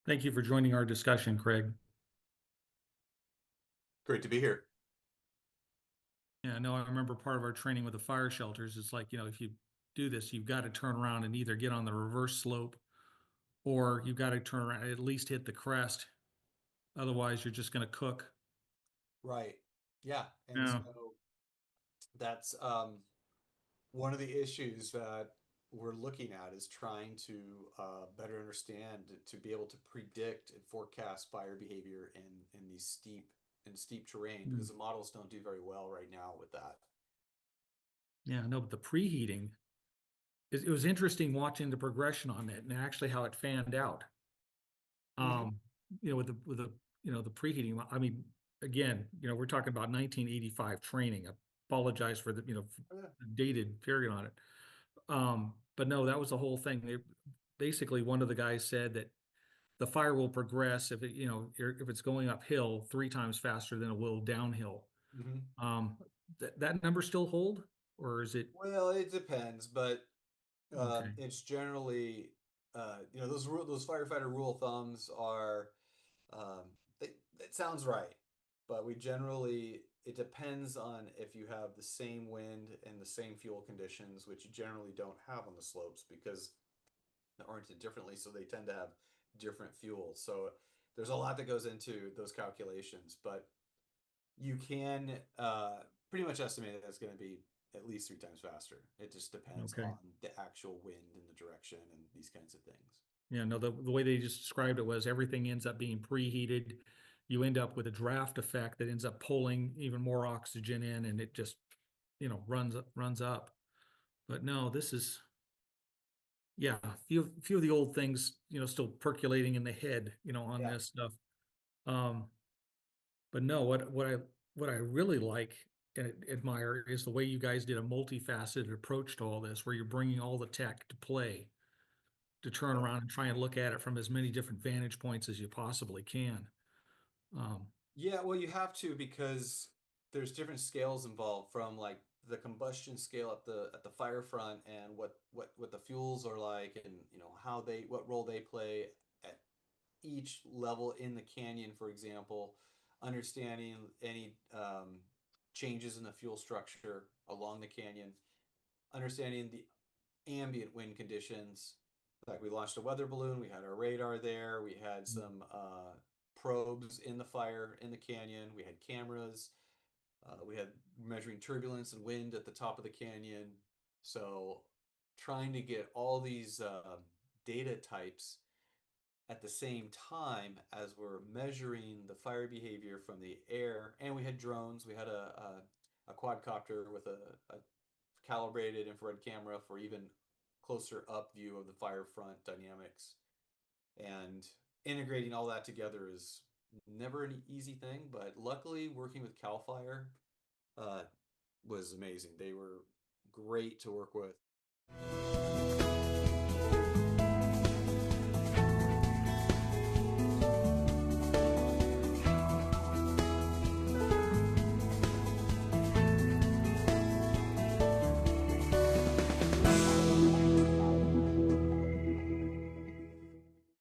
Thank you for joining our discussion, Craig. Great to be here. Yeah, no, I remember part of our training with the fire shelters. It's like, if you do this, you've got to turn around and either get on the reverse slope or you've got to turn around and at least hit the crest. Otherwise, you're just going to cook. Right. Yeah. And Yeah. so that's one of the issues that we're looking at is trying to better understand to be able to predict and forecast fire behavior in these steep terrain Mm. because the models don't do very well right now with that. Yeah, no, but the preheating, it was interesting watching the progression on it and actually how it fanned out. Mhm. Um, with the preheating. I mean, again, we're talking about 1985 training. I apologize for Oh, yeah. the dated period on it. But no, that was the whole thing. Basically, one of the guys said that the fire will progress if it's going uphill 3 times faster than it will downhill. Mhm. That number still hold, or is it Well, it depends, but okay? it's generally those firefighter rule of thumbs are it sounds right, but we generally it depends on if you have the same wind and the same fuel conditions, which you generally don't have on the slopes because they're oriented differently, so they tend to have different fuels. So there's a lot that goes into those calculations, but you can pretty much estimate that it's going to be at least 3 times faster. It just depends Okay. on the actual wind and the direction and these kinds of things. Yeah, no, the way they just described it was everything ends up being preheated. You end up with a draft effect that ends up pulling even more oxygen in, and it just, runs up. But no, this is, yeah, few of the old things, still percolating in the head, on Yeah. this stuff. Um, but no, what I really like and admire is the way you guys did a multifaceted approach to all this, where you're bringing all the tech to play to turn around and try and look at it from as many different vantage points as you possibly can. Um, Yeah, well, you have to because there's different scales involved from like the combustion scale at the fire front and what the fuels are like and how they what role they play at each level in the canyon, for example, understanding any changes in the fuel structure along the canyon, understanding the ambient wind conditions. Like we launched a weather balloon, we had our radar there, we had some probes in the fire in the canyon, we had cameras, we had measuring turbulence and wind at the top of the canyon. So trying to get all these data types at the same time as we're measuring the fire behavior from the air, and we had drones. We had a quadcopter with a calibrated infrared camera for even closer up view of the fire front dynamics. And integrating all that together is never an easy thing, but luckily working with Cal Fire uh, was amazing. They were great to work with.